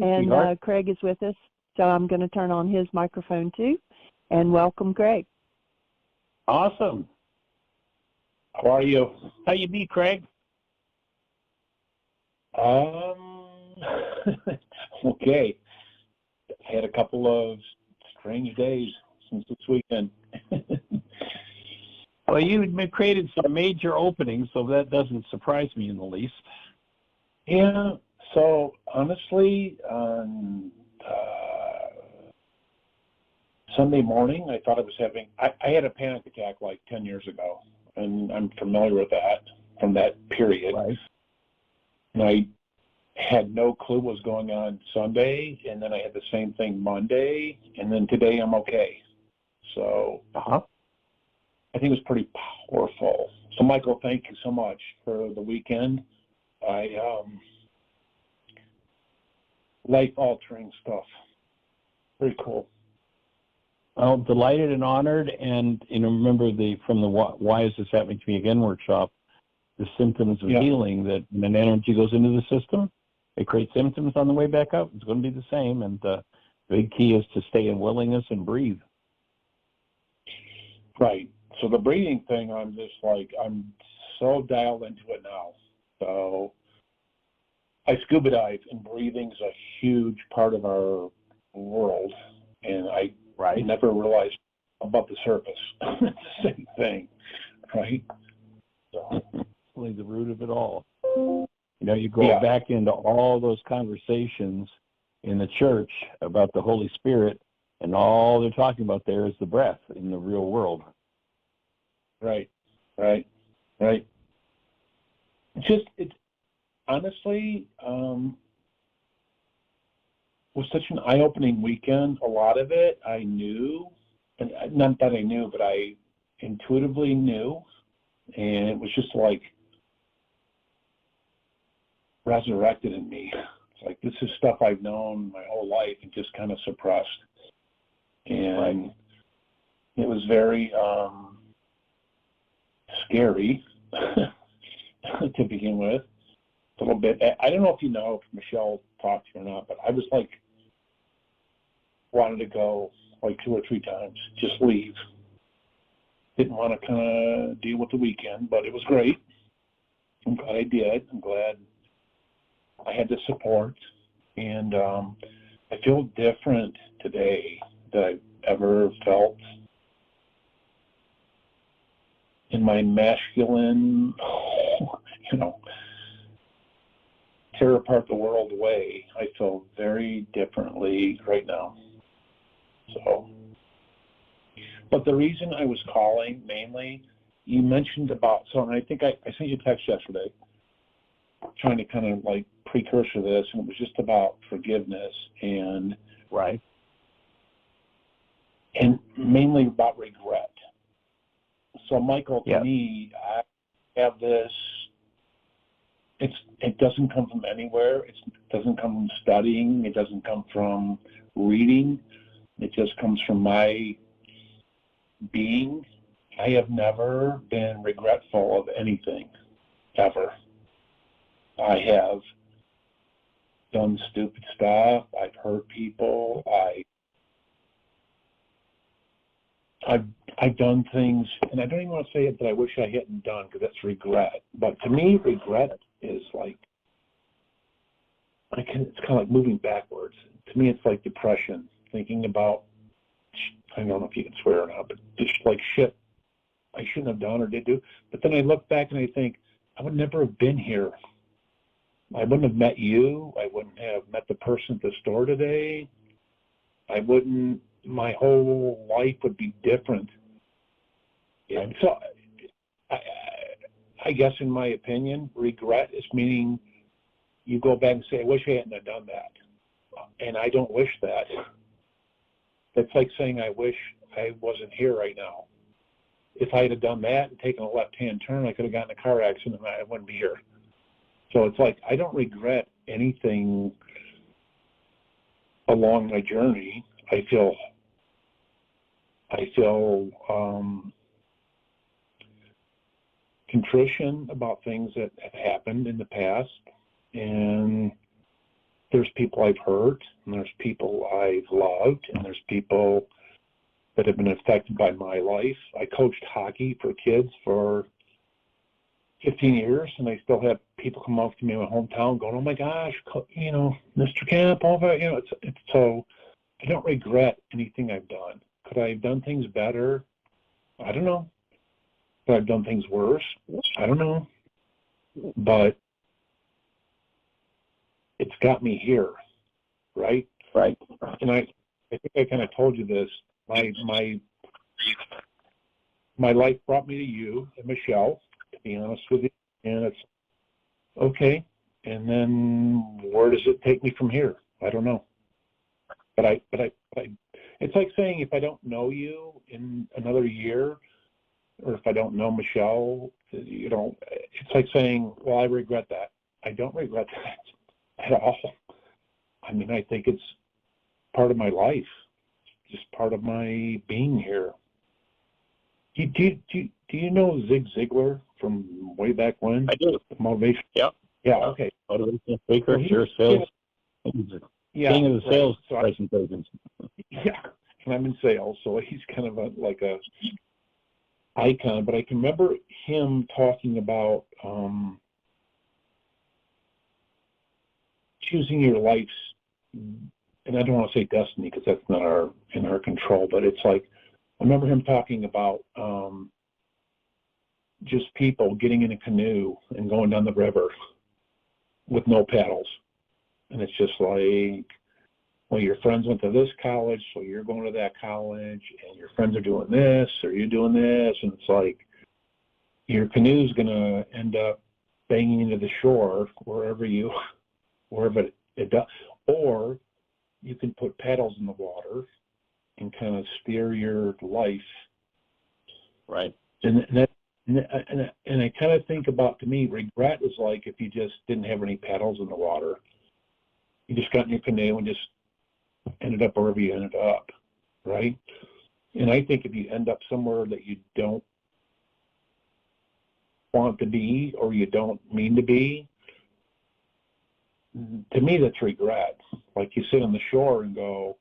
And Craig is with us, so I'm going to turn on his microphone too. And welcome, Craig. Awesome. How are you? How you be, Craig? Okay. I had a couple of strange days since this weekend. Well, you've created some major openings, so that doesn't surprise me in the least. Yeah, so honestly, on Sunday morning, I thought I was having, I had a panic attack like 10 years ago, and I'm familiar with that from that period. Right. And I had no clue what was going on Sunday, and then I had the same thing Monday, and then today I'm okay. So I think it was pretty powerful. So Michael, thank you so much for the weekend. Life-altering stuff. Very cool. Well, delighted and honored, and remember from the Why Is This Happening to Me Again workshop, the symptoms of healing, that when energy goes into the system, it creates symptoms on the way back up. It's going to be the same, and the big key is to stay in willingness and breathe. Right. So the breathing thing, I'm so dialed into it now. So I scuba dive, and breathing is a huge part of our world, and I never realized about the surface. It's the same thing, right? So really the root of it all. You go back into all those conversations in the church about the Holy Spirit, and all they're talking about there is the breath in the real world. Right. It's honestly, was such an eye-opening weekend. A lot of it I knew, and not that I knew, but I intuitively knew, and it was just like resurrected in me. It's like, this is stuff I've known my whole life and just kind of suppressed. And it was very scary to begin with, a little bit. I don't know if you know, if Michele talked to you or not, but I was like, wanted to go like 2 or 3 times, just leave. Didn't want to kind of deal with the weekend, but it was great. I'm glad I did. I'm glad I had the support, and I feel different today than I've ever felt in my masculine, tear apart the world way. I feel very differently right now. So, but the reason I was calling mainly, you mentioned about, and I think I sent you a text yesterday trying to kind of like precursor this, and it was just about forgiveness and and mainly about regret. So Michael, to me, I have this, it doesn't come from anywhere. It doesn't come from studying. It doesn't come from reading. It just comes from my being. I have never been regretful of anything, ever. I have done stupid stuff. I've hurt people. I've done things, and I don't even want to say it that I wish I hadn't done, because that's regret. But to me, regret is like, it's kind of like moving backwards. To me, it's like depression, thinking about, I don't know if you can swear or not, but just like shit I shouldn't have done or did do. But then I look back and I think, I would never have been here. I wouldn't have met you. I wouldn't have met the person at the store today. My whole life would be different. And so I guess in my opinion, regret is meaning you go back and say, I wish I hadn't have done that. And I don't wish that. It's like saying, I wish I wasn't here right now. If I had done that and taken a left-hand turn, I could have gotten in a car accident and I wouldn't be here. So it's like, I don't regret anything along my journey. I feel contrition about things that have happened in the past, and there's people I've hurt, and there's people I've loved, and there's people that have been affected by my life. I coached hockey for kids for 15 years, and I still have people come up to me in my hometown going, "Oh my gosh, you know, Mr. Camp, you know, it's so." I don't regret anything I've done. Could I have done things better? I don't know. Could I have done things worse? I don't know. But it's got me here, right? Right. And I think I kind of told you this. My life brought me to you and Michele, to be honest with you, and it's okay. And then where does it take me from here? I don't know. But it's like saying if I don't know you in another year, or if I don't know Michele, you know, it's like saying, well, I regret that. I don't regret that at all. I mean, I think it's part of my life, just part of my being here. Do you know Zig Ziglar from way back when? I do. Motivation. Yep. Yeah. Okay. Motivational speaker. Well, sure. Sales. Yeah. King of the sales right. presentations. Yeah. And I'm in sales, so he's kind of like a icon. But I can remember him talking about choosing your life's, and I don't want to say destiny because that's not in our control, but it's like, I remember him talking about just people getting in a canoe and going down the river with no paddles. And it's just like, well, your friends went to this college, so you're going to that college, and your friends are doing this, or you're doing this, and it's like your canoe's going to end up banging into the shore wherever it does. Or you can put paddles in the water and kind of steer your life. Right. And I kind of think about, to me, regret is like if you just didn't have any paddles in the water. You just got in your canoe and just ended up wherever you ended up, right? And I think if you end up somewhere that you don't want to be or you don't mean to be, to me that's regret. Like you sit on the shore and go,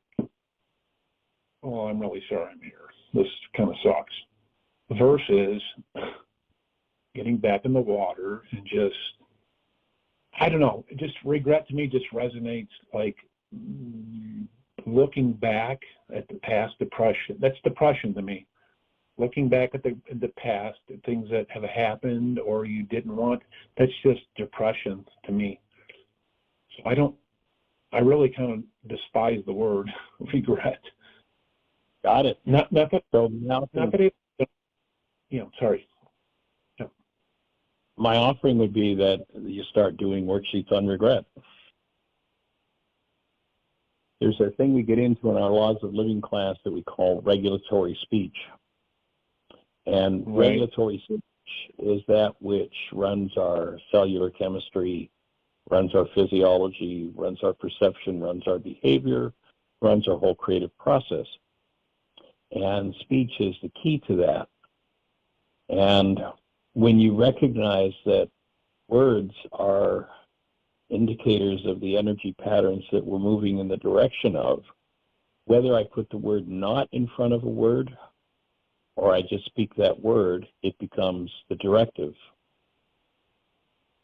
well, I'm really sorry I'm here. This kind of sucks. Versus getting back in the water and just, I don't know, just regret to me just resonates like looking back at the past depression. That's depression to me. Looking back at the past, at things that have happened or you didn't want, that's just depression to me. So I really kind of despise the word regret. Got it. Not that it, sorry. No. My offering would be that you start doing worksheets on regret. There's a thing we get into in our Laws of Living class that we call regulatory speech. And right. Regulatory speech is that which runs our cellular chemistry, runs our physiology, runs our perception, runs our behavior, runs our whole creative process. And speech is the key to that. And when you recognize that words are indicators of the energy patterns that we're moving in the direction of, whether I put the word not in front of a word or I just speak that word, it becomes the directive.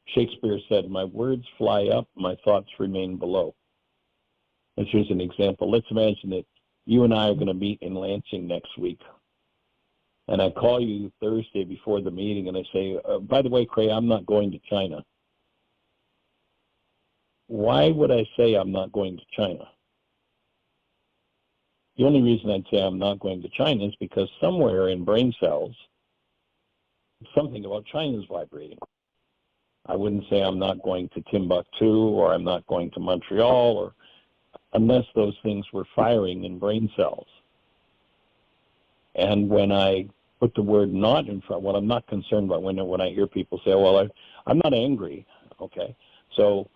Shakespeare said, my words fly up, my thoughts remain below. And here's an example. Let's imagine that you and I are going to meet in Lansing next week. And I call you Thursday before the meeting and I say, by the way, Cray, I'm not going to China. Why would I say I'm not going to China? The only reason I'd say I'm not going to China is because somewhere in brain cells, something about China is vibrating. I wouldn't say I'm not going to Timbuktu or I'm not going to Montreal, or unless those things were firing in brain cells. And when I put the word not in front, what I'm not concerned about when I hear people say, well, I'm not angry, okay? So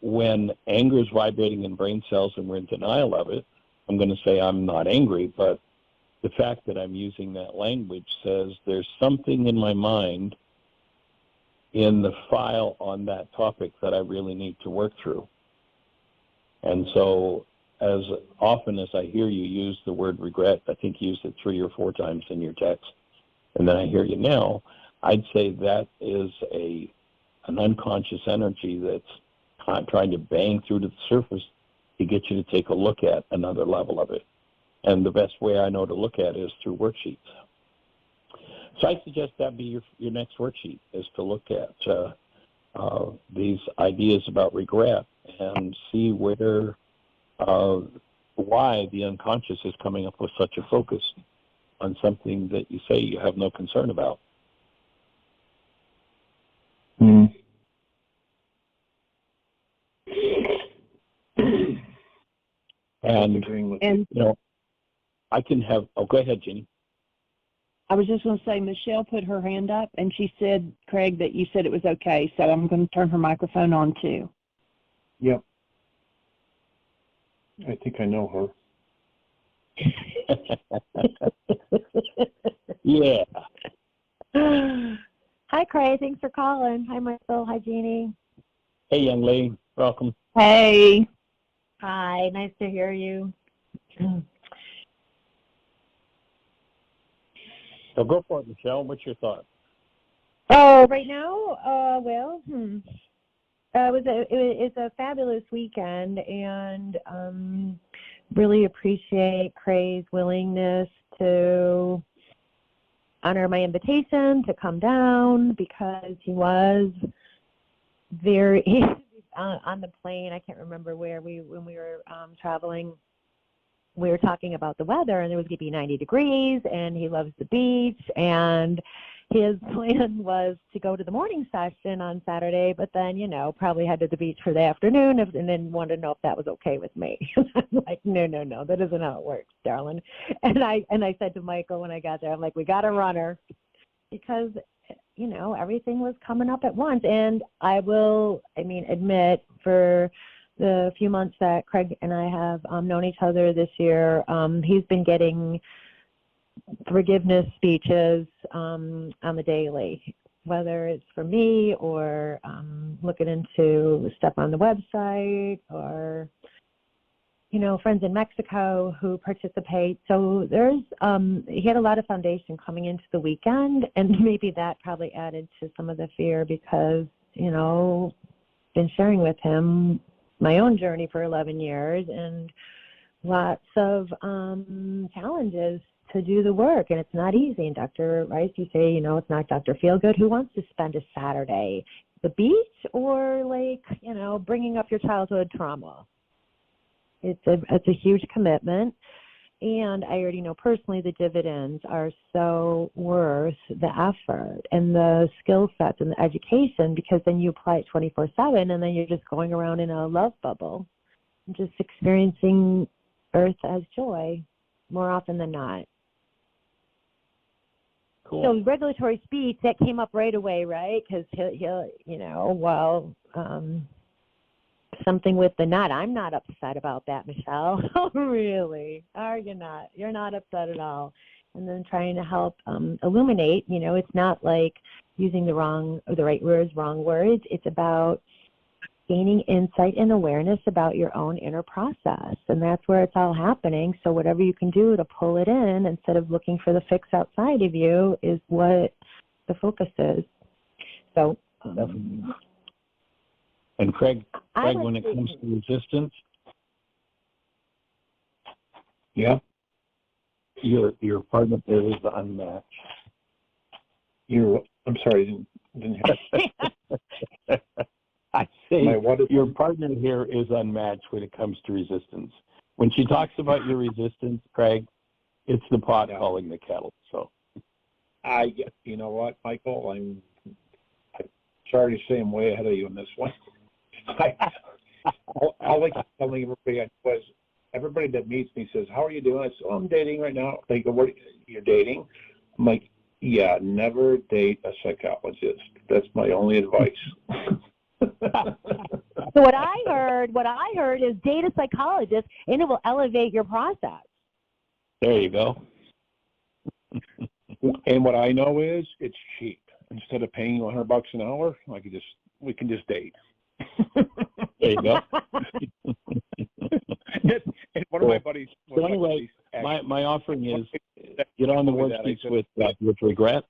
when anger is vibrating in brain cells and we're in denial of it, I'm going to say I'm not angry, but the fact that I'm using that language says there's something in my mind in the file on that topic that I really need to work through. And so as often as I hear you use the word regret, I think you used it 3 or 4 times in your text, and then I hear you now, I'd say that is an unconscious energy that's trying to bang through to the surface to get you to take a look at another level of it. And the best way I know to look at it is through worksheets. So I suggest that be your next worksheet, is to look at these ideas about regret and see where, why the unconscious is coming up with such a focus on something that you say you have no concern about. Mm. And you know, I can have, go ahead, Jeannie. I was just going to say, Michele put her hand up, and she said, Craig, that you said it was okay, so I'm going to turn her microphone on, too. Yep. I think I know her. Yeah. Hi, Craig. Thanks for calling. Hi, Michael. Hi, Jeannie. Hey, young lady. Welcome. Hey. Hi. Nice to hear you. So go for it, Michele. What's your thought? Oh, right now, it's a fabulous weekend, and really appreciate Craig's willingness to honor my invitation to come down, because he was very on the plane. I can't remember when we were traveling. We were talking about the weather, and it was going to be 90 degrees, and he loves the beach, and his plan was to go to the morning session on Saturday, but then, probably head to the beach for the afternoon, and then wanted to know if that was okay with me. I'm like, no, that isn't how it works, darling. And I said to Michael when I got there, I'm like, we got a runner, because, everything was coming up at once. And I will, admit, for the few months that Craig and I have known each other this year, he's been getting forgiveness speeches on the daily, whether it's for me or looking into stuff on the website, or friends in Mexico who participate. So there's he had a lot of foundation coming into the weekend, and maybe that probably added to some of the fear, because been sharing with him my own journey for 11 years, and lots of challenges to do the work, and it's not easy. And Dr. Rice, you say, it's not Dr. Feelgood. Who wants to spend a Saturday? The beach, or bringing up your childhood trauma? It's a huge commitment, and I already know personally the dividends are so worth the effort and the skill sets and the education, because then you apply it 24/7, and then you're just going around in a love bubble, just experiencing earth as joy more often than not. Cool. So regulatory speech, that came up right away, right? Because he'll something with the nut. I'm not upset about that, Michele. Oh, really? Are you not? You're not upset at all. And then trying to help illuminate, it's not like using the right words, wrong words. It's about gaining insight and awareness about your own inner process. And that's where it's all happening. So whatever you can do to pull it in instead of looking for the fix outside of you is what the focus is. So And Craig, when it comes to resistance, Yeah. Your partner there is unmatched. I'm sorry, didn't hear. I say your partner here is unmatched when it comes to resistance. When she talks about your resistance, Craig, it's the pot calling the kettle. So, you know what, Michael, I'm sorry to say I'm way ahead of you on this one. All I keep telling everybody was, everybody that meets me says, "How are you doing?" I say, "Oh, I'm dating right now." They go, "What? You're dating?" I'm like, "Yeah, never date a psychologist. That's my only advice." So what I heard is date a psychologist, and it will elevate your process. There you go. And what I know is it's cheap. Instead of paying you $100 an hour, we can just date. There you go. So anyway, my offering is get on the worksheets with regret,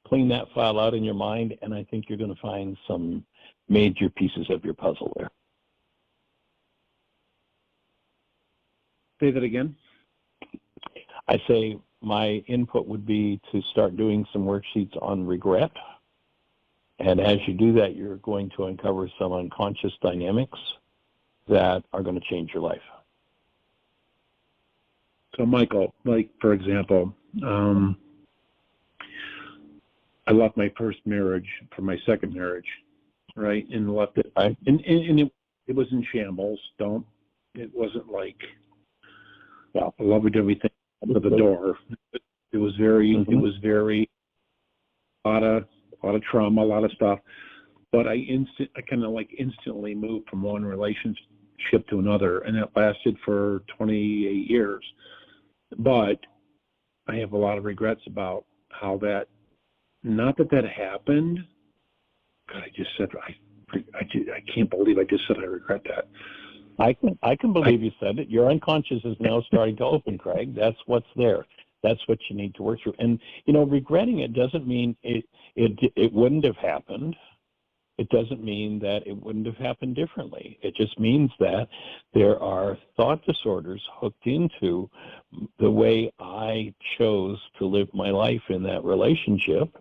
clean that file out in your mind, and I think you're going to find some major pieces of your puzzle there. Say that again. I say my input would be to start doing some worksheets on regret. And as you do that, you're going to uncover some unconscious dynamics that are going to change your life. So, Michael, like, for example, I left my first marriage for my second marriage, right? And left it, and it was in shambles. It wasn't like, well, I loved everything to the door. It was very, a lot of trauma, a lot of stuff. But I kind of like instantly moved from one relationship to another, and that lasted for 28 years. But I have a lot of regrets about how that, not that happened. God, I just said, I can't believe I just said I regret that. I can believe you said it. Your unconscious is now starting to open, Craig. That's what's there. That's what you need to work through. And, regretting it doesn't mean it wouldn't have happened. It doesn't mean that it wouldn't have happened differently. It just means that there are thought disorders hooked into the way I chose to live my life in that relationship.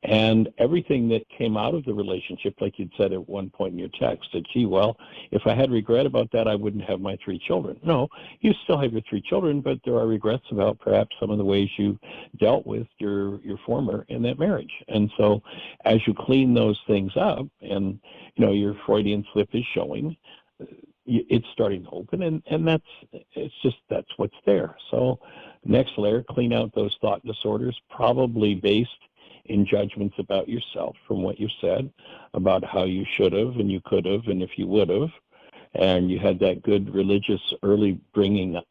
And everything that came out of the relationship, like you'd said at one point in your text, that, gee, well, if I had regret about that, I wouldn't have my 3 children. No, you still have your 3 children, but there are regrets about perhaps some of the ways you dealt with your former in that marriage. And so as you clean those things up, and, your Freudian slip is showing, it's starting to open, and that's what's there. So next layer, clean out those thought disorders, probably based in judgments about yourself from what you said about how you should have and you could have and if you would have, and you had that good religious early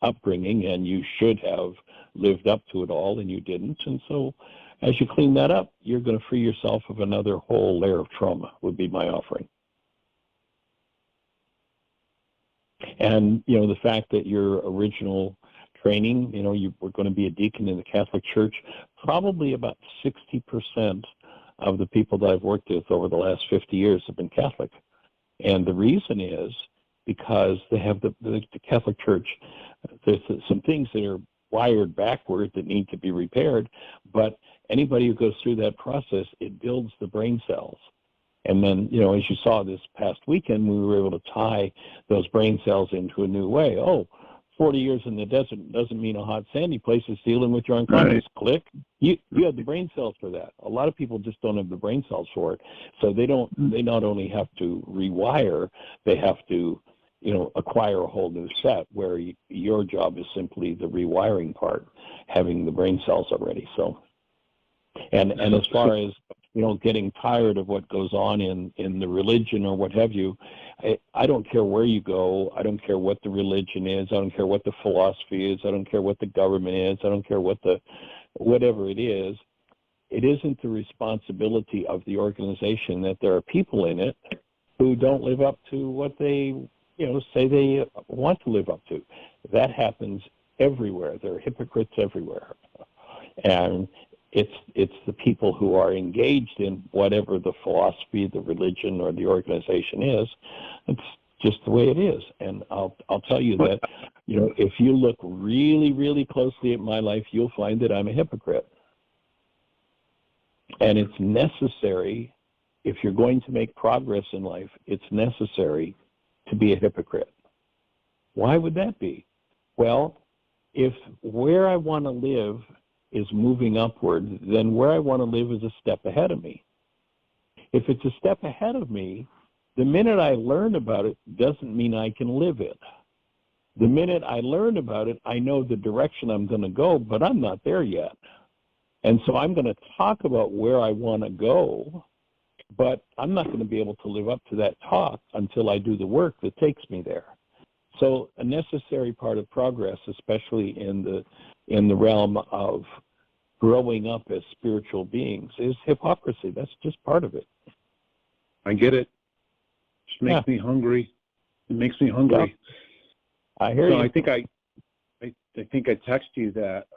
upbringing and you should have lived up to it all and you didn't. And so as you clean that up, you're going to free yourself of another whole layer of trauma, would be my offering. And the fact that your original training, you were going to be a deacon in the Catholic Church, probably about 60% of the people that I've worked with over the last 50 years have been Catholic. And the reason is because they have the Catholic Church, there's some things that are wired backward that need to be repaired, but anybody who goes through that process, it builds the brain cells. And then, as you saw this past weekend, we were able to tie those brain cells into a new way. 40 years in the desert doesn't mean a hot, sandy place is dealing with your unconscious. Right. Click. You have the brain cells for that. A lot of people just don't have the brain cells for it. So they not only have to rewire, they have to, acquire a whole new set, where your job is simply the rewiring part, having the brain cells already. So, and as far as, getting tired of what goes on in the religion or what have you, I don't care where you go. I don't care what the religion is. I don't care what the philosophy is. I don't care what the government is. I don't care whatever it is. It isn't the responsibility of the organization that there are people in it who don't live up to what they, say they want to live up to. That happens everywhere. There are hypocrites everywhere. And it's the people who are engaged in whatever the philosophy, the religion, or the organization is. It's just the way it is. And I'll tell you that, if you look really, really closely at my life, you'll find that I'm a hypocrite. And it's necessary, if you're going to make progress in life, it's necessary to be a hypocrite. Why would that be? Well, if where I want to live is moving upward, then where I want to live is a step ahead of me. If it's a step ahead of me, the minute I learn about it doesn't mean I can live it. The minute I learn about it, I know the direction I'm going to go, but I'm not there yet. And so I'm going to talk about where I want to go, but I'm not going to be able to live up to that talk until I do the work that takes me there. So a necessary part of progress, especially in the realm of growing up as spiritual beings, is hypocrisy. That's just part of it. I get it. It makes me hungry. It makes me hungry. Yeah. I hear you. I think think I texted you that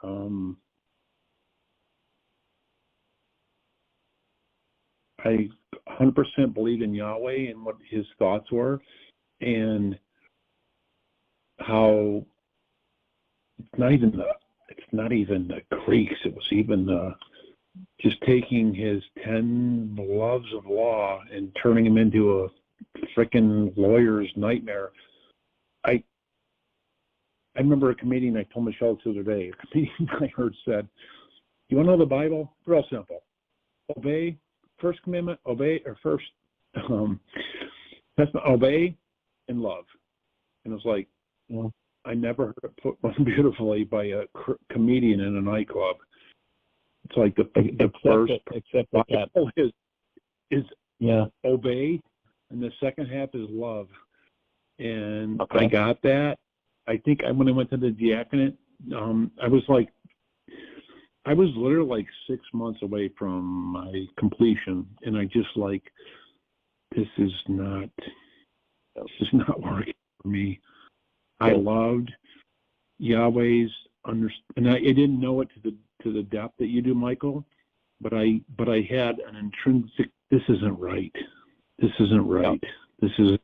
I 100% believed in Yahweh and what his thoughts were, and how it's not even the Greeks. It was even just taking his 10 loves of law and turning him into a frickin' lawyer's nightmare. I remember a comedian, I told Michele the other day, a comedian I heard said, "You want to know the Bible? Real simple. Obey, first commandment, obey, or first testament, obey and love." And it was like, well, I never heard it put more beautifully by a comedian in a nightclub. It's like the first Bible is obey, and the second half is love. And I got that. I think when I went to the diaconate, I was literally like 6 months away from my completion, and I just like, this is not working for me. I loved Yahweh's and I didn't know it to the depth that you do, Michael, but I had an intrinsic, this isn't right. This isn't right. This is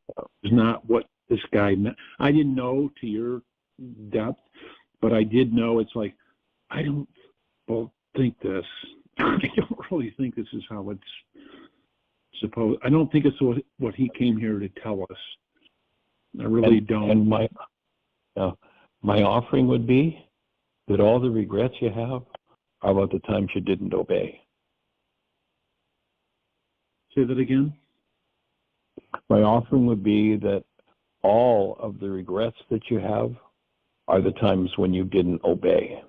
not what this guy meant. I didn't know to your depth, but I did know it's like, I don't think this. I don't really think this is how it's supposed. I don't think it's what he came here to tell us. I really don't. And my offering would be that all the regrets you have are about the times you didn't obey. Say that again. My offering would be that all of the regrets that you have are the times when you didn't obey.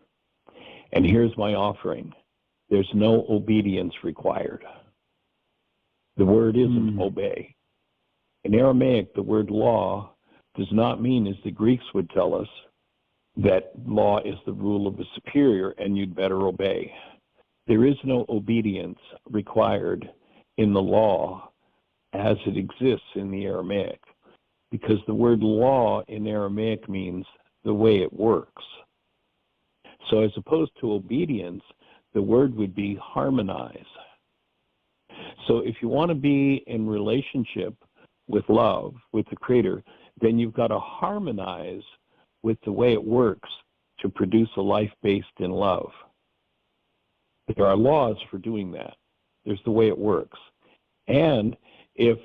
And here's my offering. There's no obedience required. The word isn't obey. In Aramaic, the word law does not mean, as the Greeks would tell us, that law is the rule of a superior and you'd better obey. There is no obedience required in the law as it exists in the Aramaic, because the word law in Aramaic means the way it works. So as opposed to obedience, the word would be harmonize. So if you want to be in relationship with love, with the Creator, then you've got to harmonize with the way it works to produce a life based in love. There are laws for doing that. There's the way it works. And if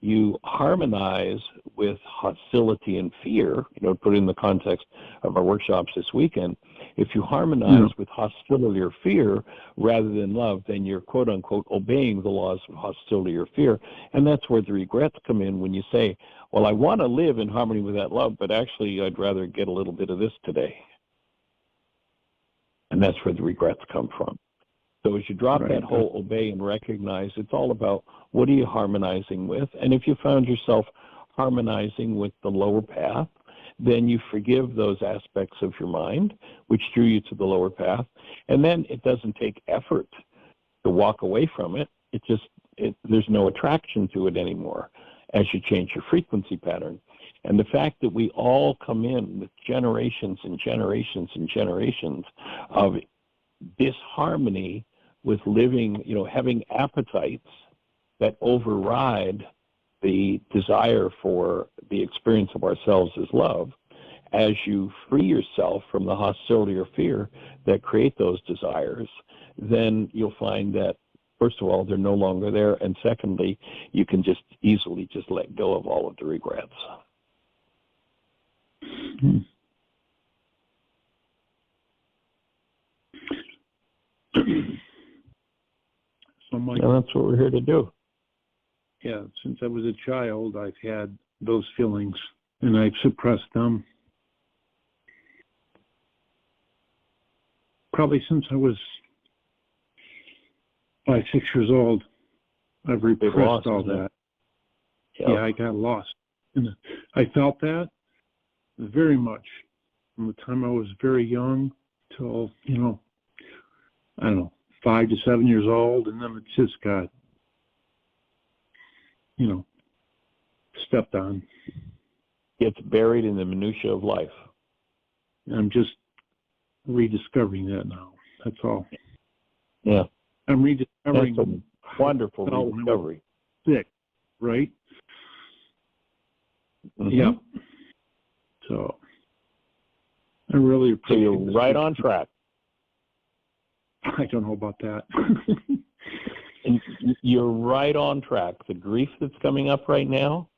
you harmonize with hostility and fear, put it in the context of our workshops this weekend, if you harmonize with hostility or fear rather than love, then you're quote unquote obeying the laws of hostility or fear. And that's where the regrets come in when you say, well, I want to live in harmony with that love, but actually I'd rather get a little bit of this today. And that's where the regrets come from. So as you drop that whole obey and recognize, it's all about what are you harmonizing with? And if you found yourself harmonizing with the lower path, then you forgive those aspects of your mind, which drew you to the lower path. And then it doesn't take effort to walk away from it. There's no attraction to it anymore as you change your frequency pattern. And the fact that we all come in with generations and generations and generations of disharmony with living, having appetites that override the desire for the experience of ourselves as love, as you free yourself from the hostility or fear that create those desires, then you'll find that, first of all, they're no longer there, and secondly, you can just easily just let go of all of the regrets. So that's what we're here to do. Yeah, since I was a child, I've had those feelings, and I've suppressed them. Probably since I was 5, 6 years old, I've repressed all that. Yeah, I got lost. And I felt that very much from the time I was very young till, I don't know, 5 to 7 years old, and then it just got, stepped on. It's buried in the minutia of life. I'm just rediscovering that now. That's all. Yeah. I'm rediscovering. That's a wonderful rediscovery. Sick, right? Mm-hmm. Yeah. So I really appreciate. So you're right on track. I don't know about that. And you're right on track. The grief that's coming up right now,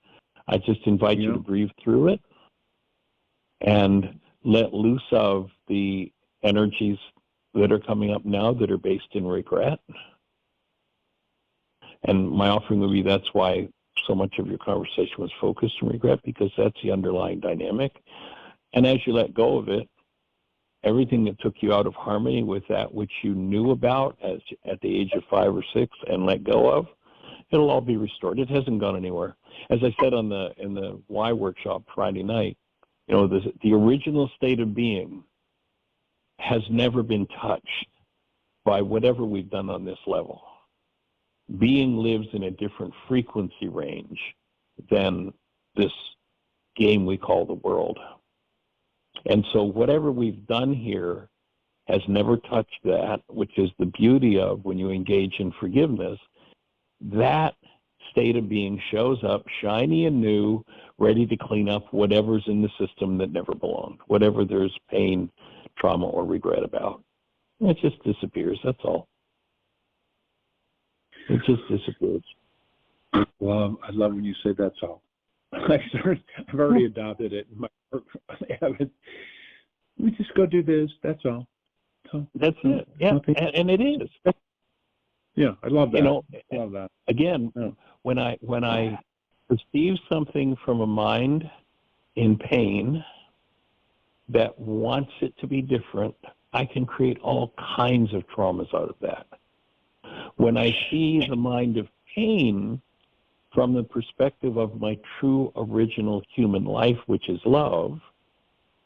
I just invite you to breathe through it and let loose of the energies that are coming up now that are based in regret. And my offering would be that's why so much of your conversation was focused on regret, because that's the underlying dynamic. And as you let go of it, everything that took you out of harmony with that which you knew about at the age of 5 or 6 and let go of, it'll all be restored. It hasn't gone anywhere. As I said in the Y workshop Friday night, you know, the original state of being has never been touched by whatever we've done on this level. Being lives in a different frequency range than this game we call the world. And so whatever we've done here has never touched that, which is the beauty of when you engage in forgiveness. That state of being shows up shiny and new, ready to clean up whatever's in the system that never belonged, whatever there's pain, trauma, or regret about. It just disappears, that's all. It just disappears. Well, I love when you say that's all. I've already adopted it in my work habit. We just go do this, that's all. So, that's it, yeah, and it is. Yeah, I love that. You know, I love that. Again, when I perceive something from a mind in pain that wants it to be different, I can create all kinds of traumas out of that. When I see the mind of pain from the perspective of my true original human life, which is love,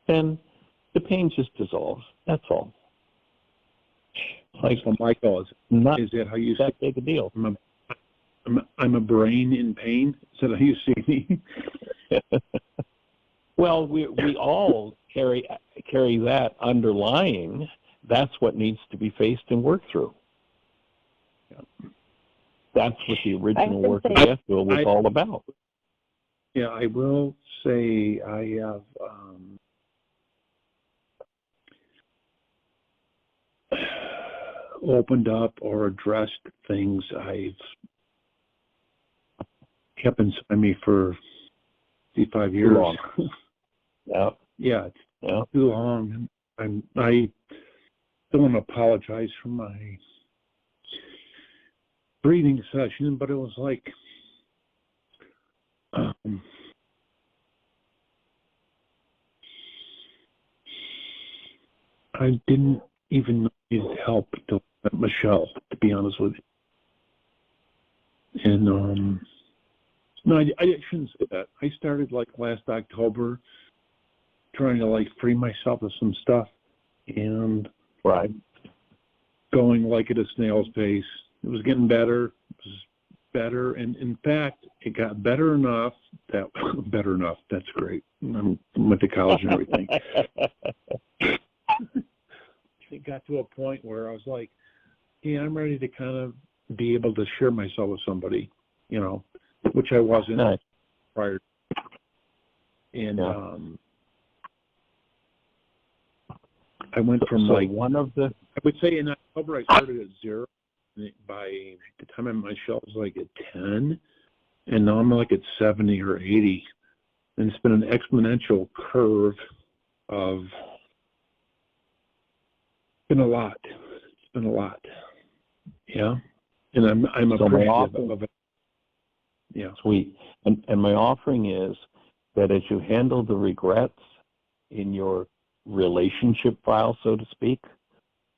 then the pain just dissolves. That's all. Like, so Michael, is that how you that big a deal? I'm a brain in pain? Is that how you see me? Well, we all carry that underlying. That's what needs to be faced and worked through. Yeah. That's what the original work of Death Will was all about. Yeah, I will say I have opened up or addressed things I've kept inside me for 55 years. Too long. Yeah. Yeah, it's too long. I don't want to apologize for my breathing session, but it was like I didn't even need help until I met Michele, to be honest with you. And no, I shouldn't say that. I started like last October trying to like free myself of some stuff and going like at a snail's pace. It was getting better. It was better, and in fact, it got better enough that That's great. I went to college and everything. It got to a point where I was like, "Yeah, I'm ready to kind of be able to share myself with somebody," you know, which I wasn't prior. And I went from I would say in October I started at 0. By the time I met Michele, I was like at 10, and now I'm like at 70 or 80. And it's been an exponential curve of, it's been a lot. Yeah. And I'm appreciative of it. Yeah. Sweet. And my offering is that as you handle the regrets in your relationship file, so to speak,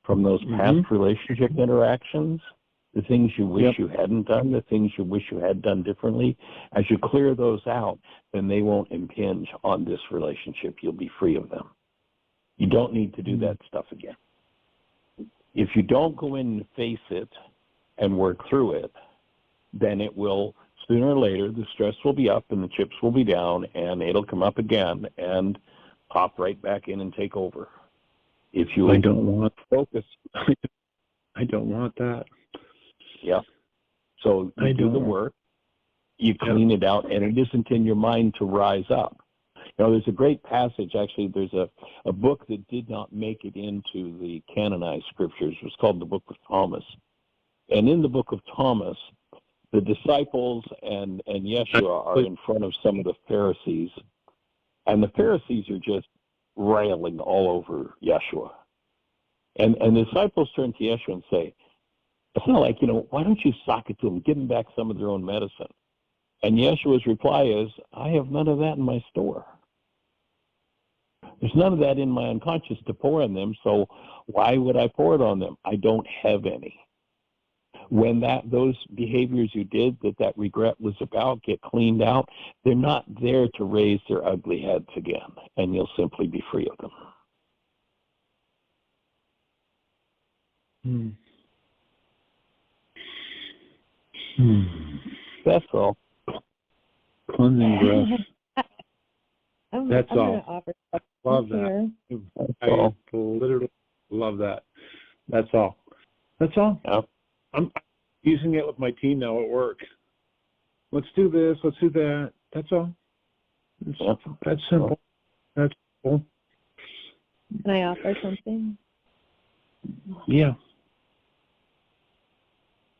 from those past relationship interactions, the things you wish you hadn't done, the things you wish you had done differently, as you clear those out, then they won't impinge on this relationship. You'll be free of them. You don't need to do that stuff again. If you don't go in and face it and work through it, then it will, sooner or later, the stress will be up and the chips will be down, and it'll come up again and pop right back in and take over. If you I don't want focus, I don't want that. yeah. So you do the work, you clean it out, and it isn't in your mind to rise up. You know, there's a great passage, actually, there's a book that did not make it into the canonized scriptures. It was called the Book of Thomas. And in the Book of Thomas, the disciples and Yeshua are in front of some of the Pharisees, and the Pharisees are just railing all over Yeshua. And the disciples turn to Yeshua and say, it's not like, why don't you sock it to them, give them back some of their own medicine? And Yeshua's reply is, I have none of that in my store. There's none of that in my unconscious to pour on them, so why would I pour it on them? I don't have any. When those behaviors you did that regret was about get cleaned out, they're not there to raise their ugly heads again, and you'll simply be free of them. That's all. Cleansing breath. That's I'm all. Offer Love that. I literally love that. That's all. That's all. Yeah. I'm using it with my team now at work. Let's do this. Let's do that. That's all. That's simple. That's simple. Can I offer something? Yeah.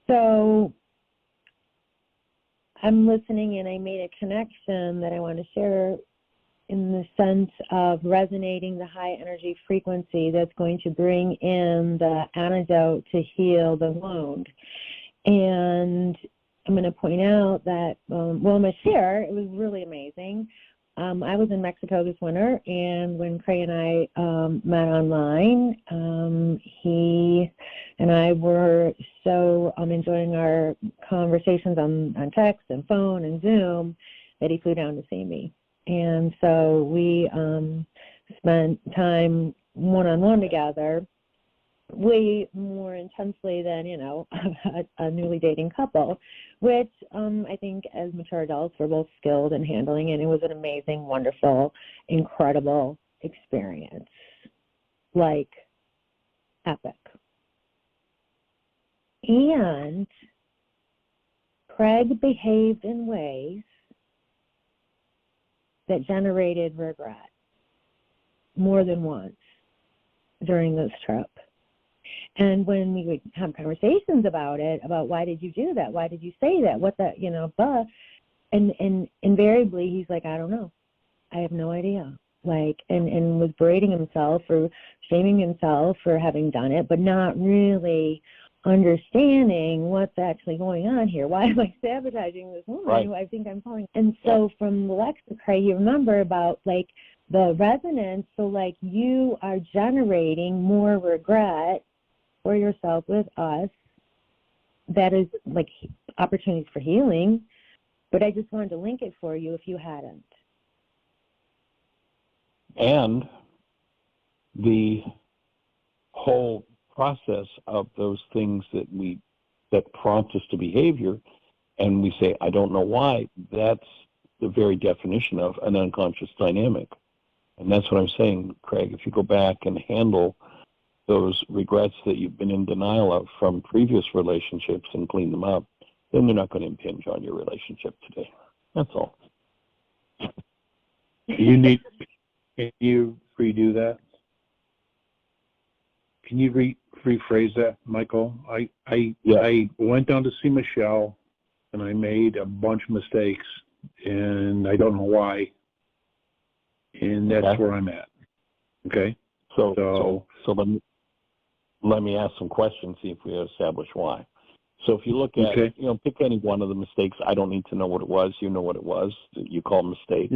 So I'm listening, and I made a connection that I want to share in the sense of resonating the high energy frequency that's going to bring in the antidote to heal the wound. And I'm going to point out that, I'm going to share, it was really amazing. I was in Mexico this winter, and when Craig and I met online, he and I were so enjoying our conversations on text and phone and Zoom that he flew down to see me. And so we spent time one-on-one together, way more intensely than, a newly dating couple, which I think as mature adults we're both skilled in handling, and it was an amazing, wonderful, incredible experience, like epic. And Craig behaved in ways that generated regret more than once during this trip. And when we would have conversations about it, about why did you do that? Why did you say that? What that, and invariably he's like, I don't know. I have no idea. And was berating himself or shaming himself for having done it, but not really understanding what's actually going on here. Why am I sabotaging this woman who I think I'm calling? And so from the lecture, Craig, you remember about the resonance. So you are generating more regret for yourself with us. That is opportunities for healing. But I just wanted to link it for you if you hadn't. And the whole process of those things that prompt us to behavior, and we say, I don't know why, that's the very definition of an unconscious dynamic. And that's what I'm saying, Craig. If you go back and handle those regrets that you've been in denial of from previous relationships and clean them up, then they're not going to impinge on your relationship today. That's all. Can you redo that? Can you rephrase that, Michael? I went down to see Michele, and I made a bunch of mistakes, and I don't know why, and that's where I'm at. Okay. So let me ask some questions, see if we establish why. So if you look at, pick any one of the mistakes. I don't need to know what it was. You know what it was that you call a mistake.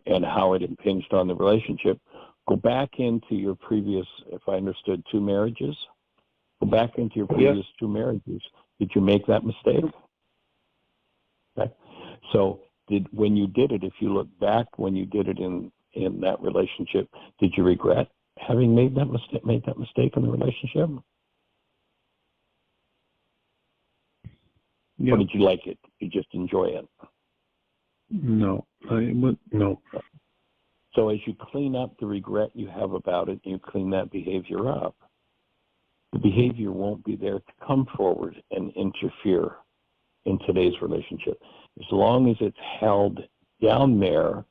And how it impinged on the relationship. Go back into your previous, if I understood, 2 marriages. Go back into your previous 2 marriages. Did you make that mistake? Okay. So when you did it, if you look back when you did it in that relationship, did you regret having made that mistake in the relationship? Or did you like it? Did you just enjoy it? No. No. So as you clean up the regret you have about it, and you clean that behavior up, the behavior won't be there to come forward and interfere in today's relationship. As long as it's held down there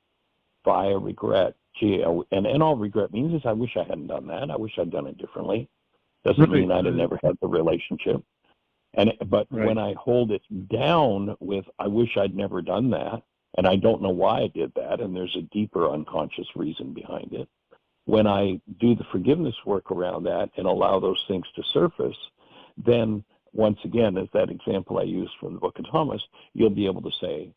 by a regret, gee, and all regret means is I wish I hadn't done that. I wish I'd done it differently. Doesn't mean I'd have never had the relationship. But when I hold it down with I wish I'd never done that, and I don't know why I did that, and there's a deeper unconscious reason behind it, when I do the forgiveness work around that and allow those things to surface, then once again, as that example I used from the Book of Thomas, you'll be able to say,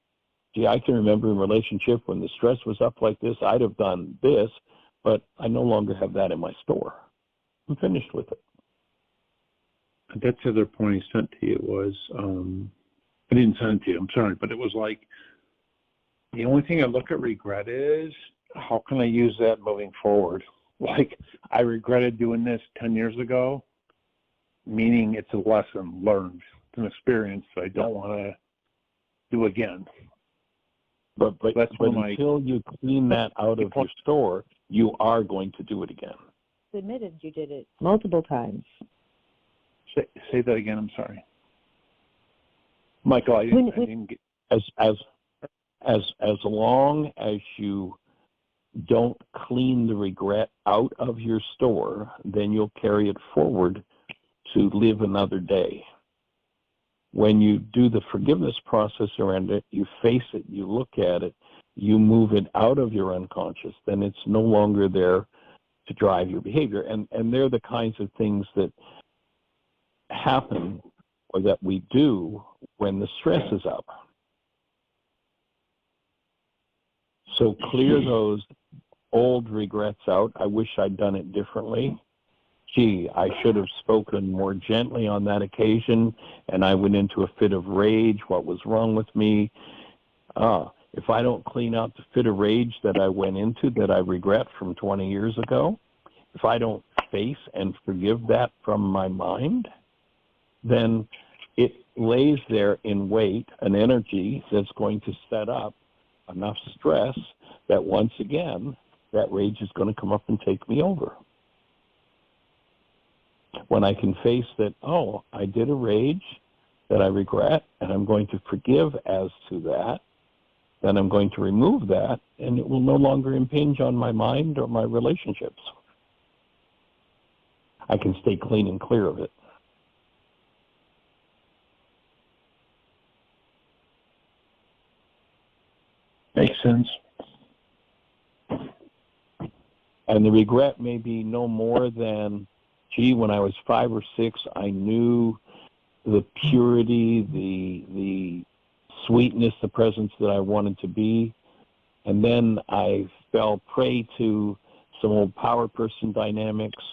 gee, I can remember in relationship when the stress was up like this, I'd have done this, but I no longer have that in my store. I'm finished with it. That's the other point I sent to you was, I didn't send it to you, I'm sorry, but it was like, the only thing I look at regret is, how can I use that moving forward? Like, I regretted doing this 10 years ago, meaning it's a lesson learned, it's an experience that I don't want to do again. But until you clean that out of your store, you are going to do it again. Admitted you did it multiple times. Say that again, I'm sorry. Michael, I didn't get... As long as you don't clean the regret out of your store, then you'll carry it forward to live another day. When you do the forgiveness process around it, you face it, you look at it, you move it out of your unconscious, then it's no longer there to drive your behavior. And they're the kinds of things that happen or that we do when the stress is up. So clear those old regrets out. I wish I'd done it differently. Gee, I should have spoken more gently on that occasion, and I went into a fit of rage. What was wrong with me? If I don't clean out the fit of rage that I went into that I regret from 20 years ago, if I don't face and forgive that from my mind, then it lays there in wait, an energy that's going to set up enough stress that once again, that rage is going to come up and take me over. When I can face that, oh, I did a rage that I regret, and I'm going to forgive as to that, then I'm going to remove that, and it will no longer impinge on my mind or my relationships. I can stay clean and clear of it. Makes sense. And the regret may be no more than, gee, when I was 5 or 6, I knew the purity, the sweetness, the presence that I wanted to be. And then I fell prey to some old power person dynamics.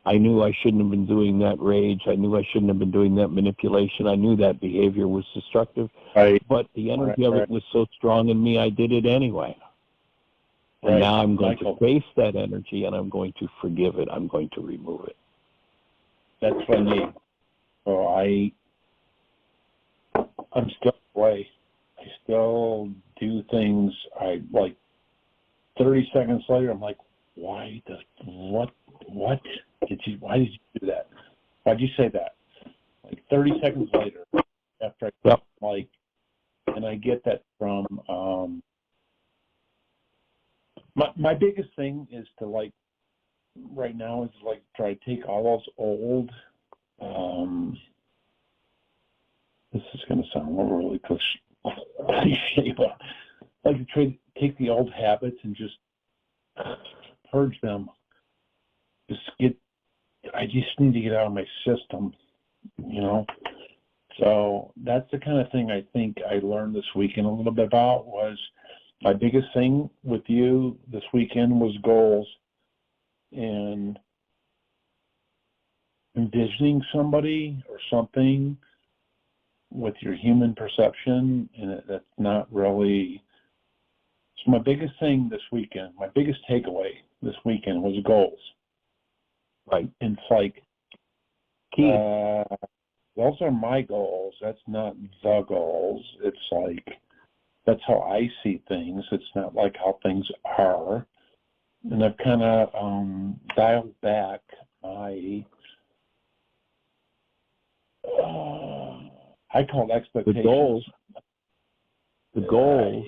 I knew I shouldn't have been doing that rage. I knew I shouldn't have been doing that manipulation. I knew that behavior was destructive. Right. But the energy of it was so strong in me, I did it anyway. And now I'm going to face that energy, and I'm going to forgive it. I'm going to remove it. That's what I need. So I'm still away. I still do things. I like 30 seconds later. I'm like, why did you do that? Why'd you say that? Like 30 seconds later, after and I get that from. My biggest thing is to right now is try to take all those old. This is going to sound really cliche, but I like to try to take the old habits and just purge them. I just need to get out of my system, So that's the kind of thing I think I learned this weekend a little bit about. Was my biggest thing with you this weekend was goals and envisioning somebody or something with your human perception, and that's not really. So my biggest thing this weekend, my biggest takeaway this weekend was goals. Right. And it's like, those are my goals. That's not the goals. It's like, that's how I see things. It's not like how things are. and I've kind of dialed back my, I call it expectations. The goals. The goals.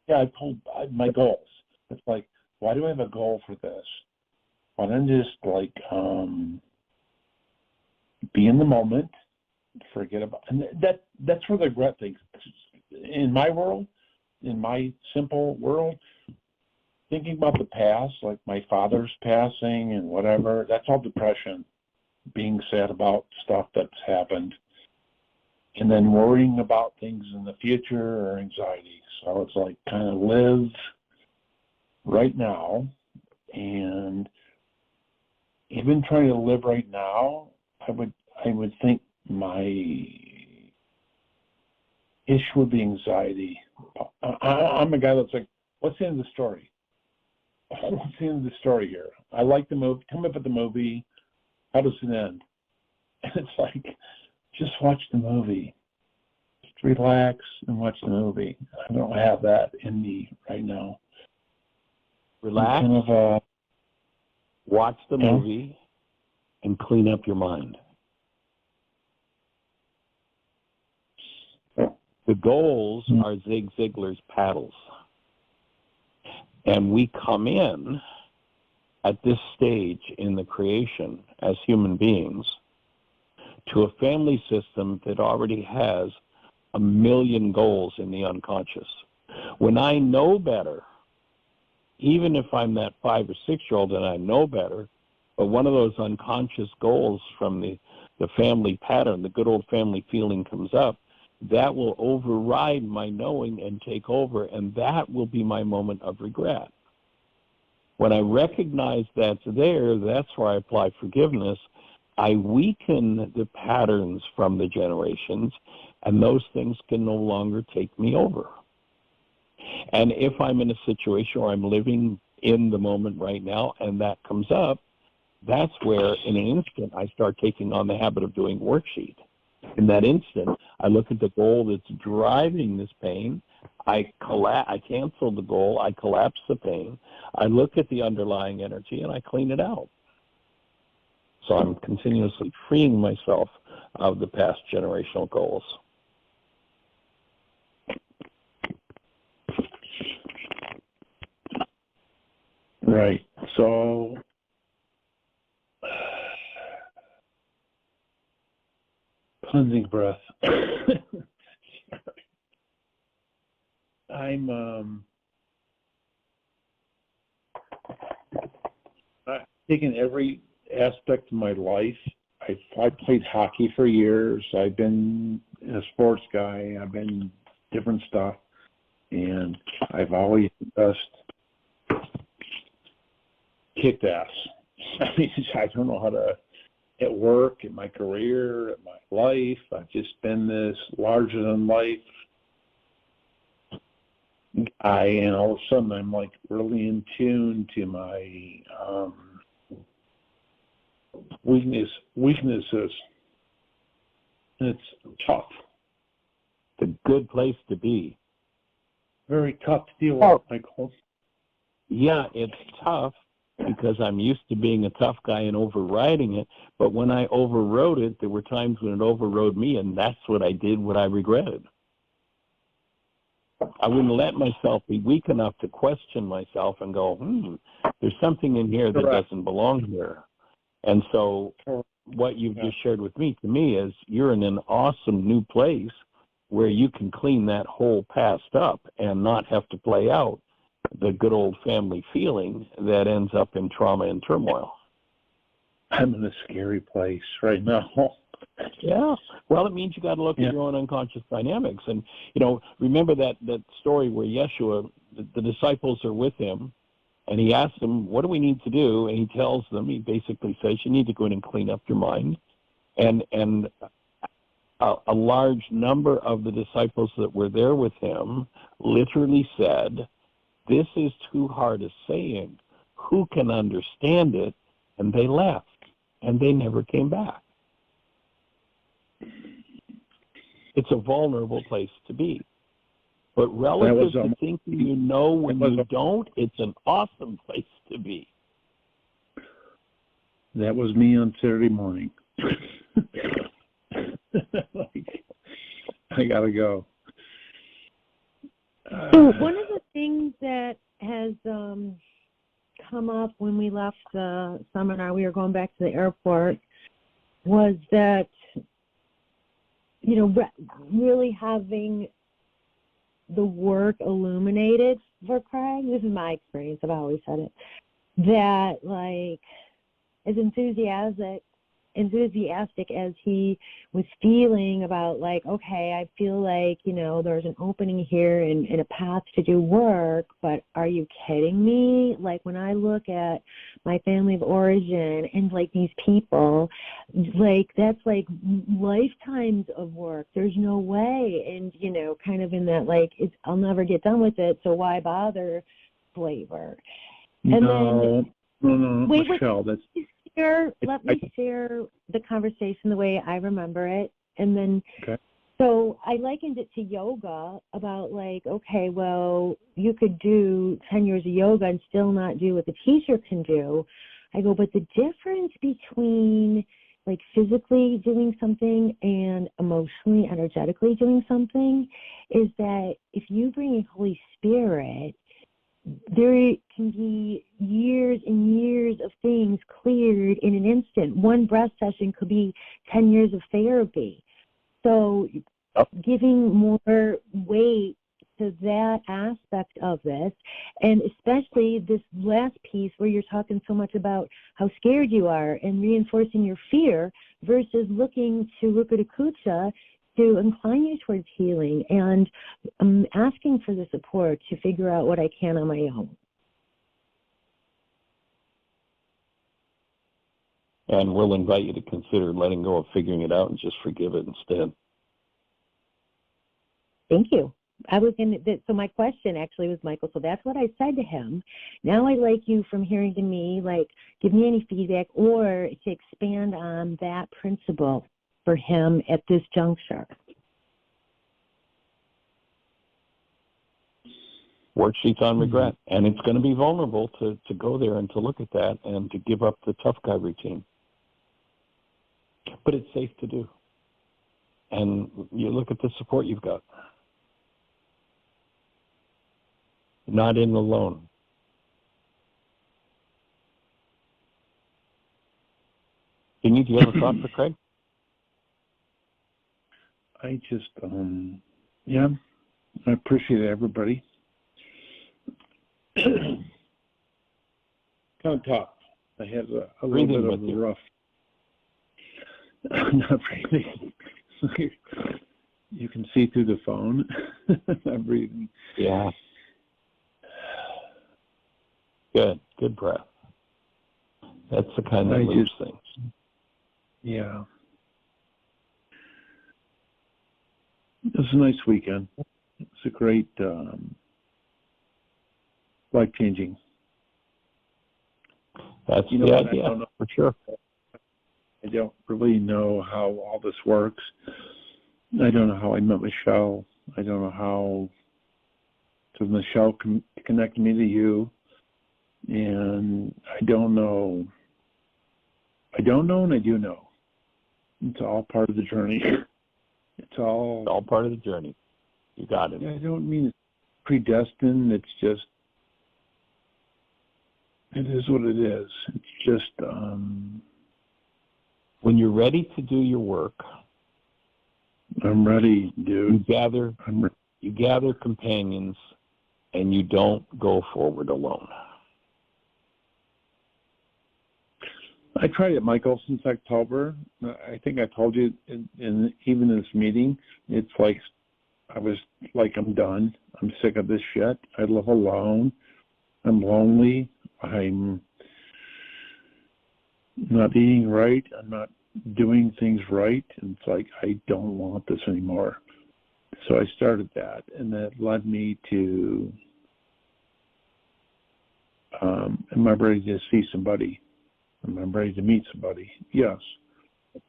Yeah, I pulled my goals. It's like, why do I have a goal for this? Why don't I just like be in the moment, forget about, and that's where the regret thing. In my world, in my simple world, thinking about the past, like my father's passing and whatever, that's all depression, being sad about stuff that's happened, and then worrying about things in the future or anxiety. So it's like kind of live right now, and even trying to live right now, I would think my issue would be anxiety. I'm a guy that's like, what's the end of the story? What's the end of the story here? I like the movie. Come up with the movie. How does it end? And it's like, just watch the movie. Just relax and watch the movie. I don't have that in me right now. Relax, kind of, watch the movie, and clean up your mind. The goals are Zig Ziglar's paddles. And we come in at this stage in the creation as human beings to a family system that already has 1 million goals in the unconscious. When I know better, even if I'm that 5 or 6 year old and I know better, but one of those unconscious goals from the family pattern, the good old family feeling comes up, that will override my knowing and take over, and that will be my moment of regret. When I recognize that's there, that's where I apply forgiveness. I weaken the patterns from the generations, and those things can no longer take me over. And if I'm in a situation where I'm living in the moment right now and that comes up, that's where in an instant I start taking on the habit of doing worksheet. In that instant, I look at the goal that's driving this pain. I cancel the goal. I collapse the pain. I look at the underlying energy, and I clean it out. So I'm continuously freeing myself of the past generational goals. Right. So cleansing breath. I'm taken every aspect of my life. I played hockey for years. I've been a sports guy. I've been different stuff, and I've always just kicked ass. I mean, I don't know how to, at work, in my career, at my life, I've just been this larger than life guy, and all of a sudden I'm like really in tune to my weaknesses. And it's tough. It's a good place to be. Very tough to deal with, Michael. Yeah, it's tough because I'm used to being a tough guy and overriding it. But when I overrode it, there were times when it overrode me, and that's what I did, what I regretted. I wouldn't let myself be weak enough to question myself and go, there's something in here that doesn't belong here. And so what you've just shared with me, to me, is you're in an awesome new place where you can clean that whole past up and not have to play out the good old family feeling that ends up in trauma and turmoil. I'm in a scary place right now. Yeah. Well, it means you got to look at your own unconscious dynamics. And, remember that story where Yeshua, the disciples are with him, and he asks them, what do we need to do? And he tells them, he basically says, you need to go in and clean up your mind. And a large number of the disciples that were there with him literally said, this is too hard a saying. Who can understand it? And they left, and they never came back. It's a vulnerable place to be. But relative to almost, thinking you know when you don't, it's an awesome place to be. That was me on Saturday morning. Like, I gotta go. So one of the things that has come up when we left the seminar, we were going back to the airport, was that, you know, really having the work illuminated for Craig. This is my experience. I've always said it. That, like, as enthusiastic as he was feeling about, like, okay, I feel like, you know, there's an opening here and a path to do work, but are you kidding me? Like, when I look at my family of origin and, like, these people, like, that's, like, lifetimes of work. There's no way. And, you know, kind of in that, like, I'll never get done with it, so why bother flavor? And no, wait, Michele, let me share the conversation the way I remember it. And then, okay. So I likened it to yoga about, like, okay, well, you could do 10 years of yoga and still not do what the teacher can do. I go, but the difference between, like, physically doing something and emotionally, energetically doing something is that if you bring in Holy Spirit, there can be years and years of things cleared in an instant. One breath session could be 10 years of therapy. So giving more weight to that aspect of this, and especially this last piece where you're talking so much about how scared you are and reinforcing your fear versus looking to Rukha to Koodsha to incline you towards healing and asking for the support to figure out what I can on my own. And we'll invite you to consider letting go of figuring it out and just forgive it instead. Thank you. So my question actually was, Michael, so that's what I said to him. Now I'd like you, from hearing to me, like, give me any feedback or to expand on that principle for him at this juncture. Worksheets on regret. And it's going to be vulnerable to go there and to look at that and to give up the tough guy routine. But it's safe to do. And you look at the support you've got. Not in alone. Do you have a thought for Craig? I just, yeah, I appreciate everybody. Kind of tough. I had a little bit of a rough. Not breathing. You can see through the phone. Not breathing. Yeah. Good breath. That's the kind that moves things. Yeah. It was a nice weekend. It's a great, life-changing. That's the idea, for sure. I don't really know how all this works. I don't know how I met Michele. I don't know how Michele connected me to you. And I don't know and I do know. It's all part of the journey. It's all part of the journey. You got it. I don't mean it's predestined. It's just, it is what it is. It's just, when you're ready to do your work, I'm ready, dude. You gather companions, and you don't go forward alone. I tried it, Michael, since October. I think I told you, even in this meeting, it's like I was like, I'm done. I'm sick of this shit. I live alone. I'm lonely. I'm not eating right. I'm not doing things right. And it's like, I don't want this anymore. So I started that, and that led me to, am I ready to see somebody? Am I ready to meet somebody? Yes.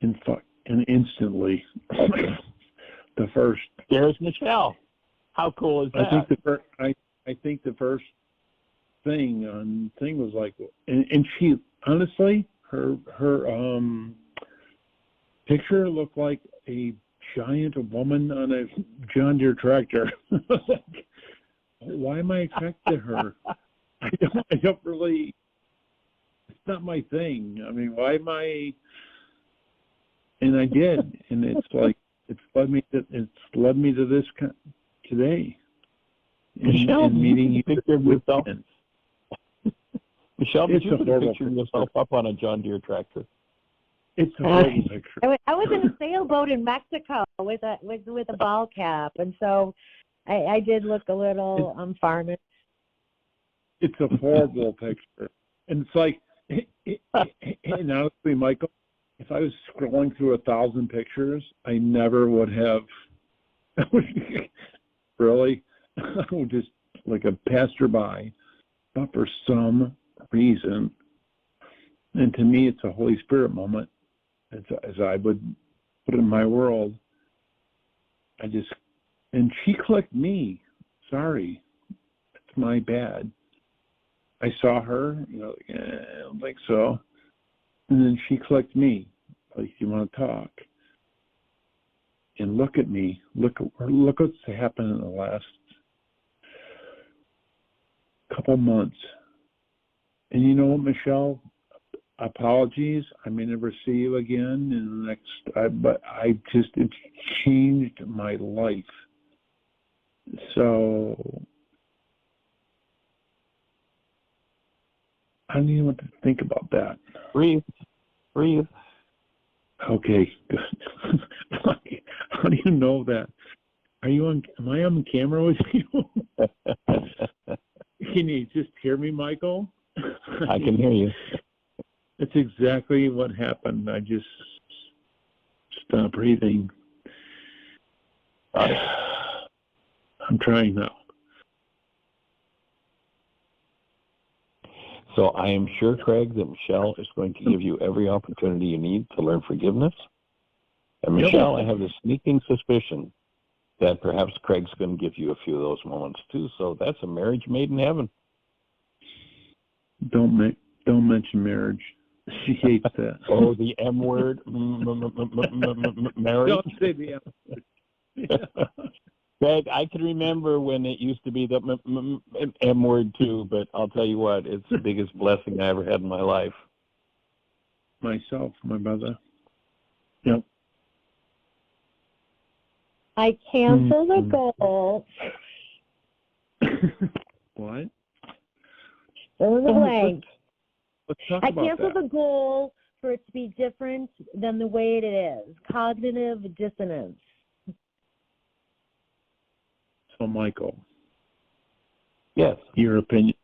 And instantly, the first. There's Michele. How cool is that? I think the first thing on thing was like, and she honestly, her picture looked like a giant woman on a John Deere tractor. Like, why am I attracted to her? I don't really. It's not my thing. I mean, why am I? And I did, and it's like it's led me to this today. Michele, in meeting you picture of yourself. Michele, did you put a picture of yourself up on a John Deere tractor? It's a horrible picture. I was in a sailboat in Mexico with a ball cap, and so I did look a little farmish. It's a horrible picture, and it's like, and honestly, Michael, if I was scrolling through 1,000 pictures, I never would have really. I would just like a passerby, but for some reason, and to me, it's a Holy Spirit moment. As I would put it in my world, and she clicked me. Sorry, it's my bad. I saw her, I don't think so. And then she clicked me, like, you want to talk? And look at me. Look what's happened in the last couple months. And you know what, Michele? Apologies. I may never see you again in the next. But it's changed my life. So I don't even want to think about that. Breathe. Okay, good. How do you know that? Am I on camera with you? Can you just hear me, Michael? I can hear you. That's exactly what happened. I just stopped breathing. I'm trying now. So I am sure, Craig, that Michele is going to give you every opportunity you need to learn forgiveness. And Michele, I have a sneaking suspicion that perhaps Craig's going to give you a few of those moments too. So that's a marriage made in heaven. Don't mention marriage. She hates that. Oh, the M word, marriage. Don't say the M word. Craig, I can remember when it used to be the M word too, but I'll tell you what, it's the biggest blessing I ever had in my life. Myself, my brother. Yep. I cancel the goal. What? Fill in the blank. Let's talk I about cancel that. the goal for it to be different than the way it is. Cognitive dissonance. So, Michael. Yes. Your opinion.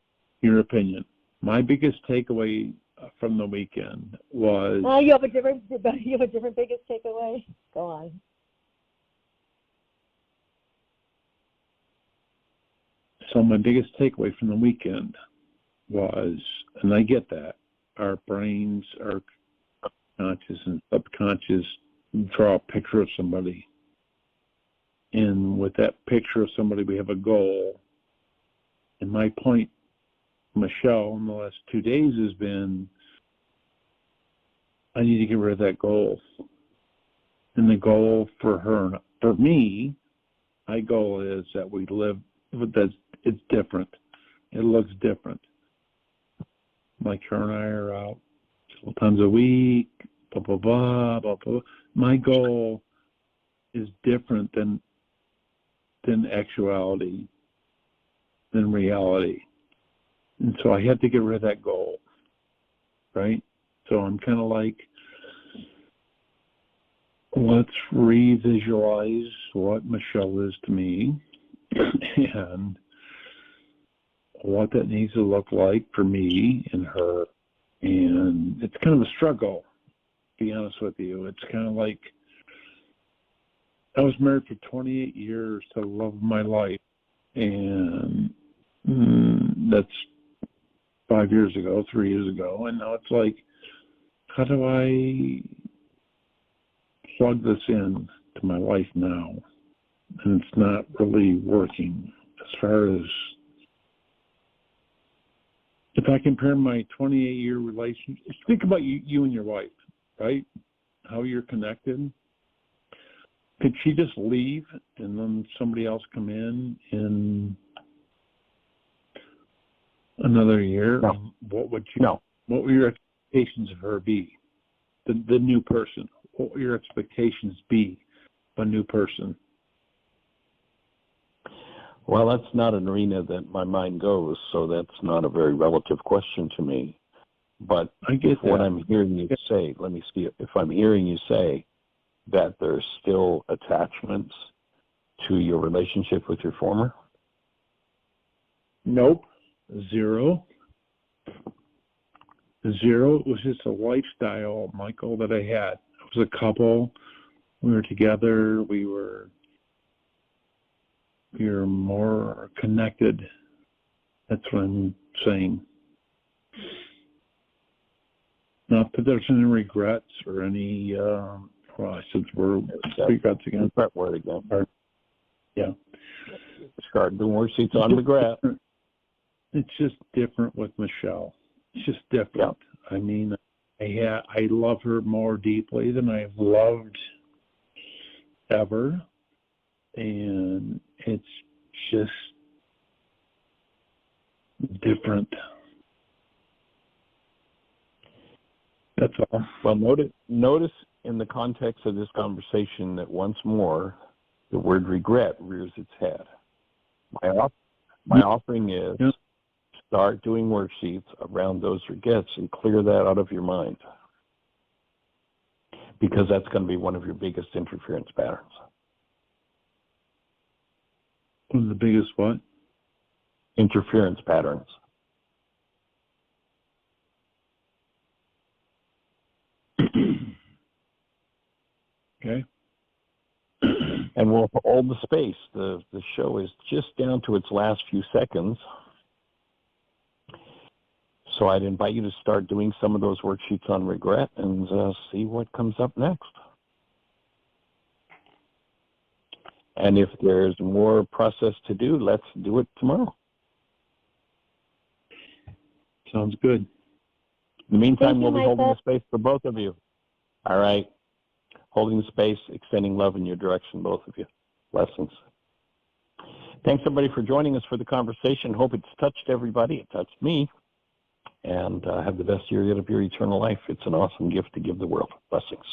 My biggest takeaway from the weekend was. Oh, you have a different biggest takeaway. Go on. So my biggest takeaway from the weekend was, and I get that, our brains, our conscious and subconscious draw a picture of somebody. And with that picture of somebody, we have a goal. And my point, Michele, in the last 2 days has been, I need to get rid of that goal. And the goal for her, for me, my goal is that we live, it's different. It looks different. Like her and I are out several times a week, blah, blah, blah, blah, blah. My goal is different than actuality, than reality. And so I had to get rid of that goal, right? So I'm kind of like, let's revisualize what Michele is to me and what that needs to look like for me and her. And it's kind of a struggle, to be honest with you. It's kind of like, I was married for 28 years to the love of my life, and that's 5 years ago, 3 years ago, and now it's like, how do I plug this in to my life now? and it's not really working. As far as if I compare my 28-year relationship, think about you and your wife, right? How you're connected. Could she just leave and then somebody else come in another year? No. What would you? No. What would your expectations of her be? The new person. What would your expectations be of a new person? Well, that's not an arena that my mind goes, so that's not a very relative question to me. But I get what that. I'm hearing you say, let me see if I'm hearing you say that there's still attachments to your relationship with your former? Nope. Zero. It was just a lifestyle, Michael, that I had. It was a couple. We were together. We were more connected. That's what I'm saying. Not that there's any regrets or any, I said regrets again. Regret word again. Yeah. Start doing worksheets on regret. It's just different with Michele. It's just different. Yeah. I mean, I love her more deeply than I've loved ever, and it's just different. That's all. Well, notice in the context of this conversation that once more the word regret rears its head. My offering is start doing worksheets around those regrets and clear that out of your mind, because that's going to be one of your biggest interference patterns. One of the biggest what? Interference patterns. Okay. And we'll hold the space. The show is just down to its last few seconds. So I'd invite you to start doing some of those worksheets on regret and see what comes up next. And if there's more process to do, let's do it tomorrow. Sounds good. In the meantime, we'll be Michael. holding the space for both of you. All right. Holding the space, extending love in your direction, both of you. Blessings. Thanks, everybody, for joining us for the conversation. Hope it's touched everybody. It touched me. And have the best year yet of your eternal life. It's an awesome gift to give the world. Blessings.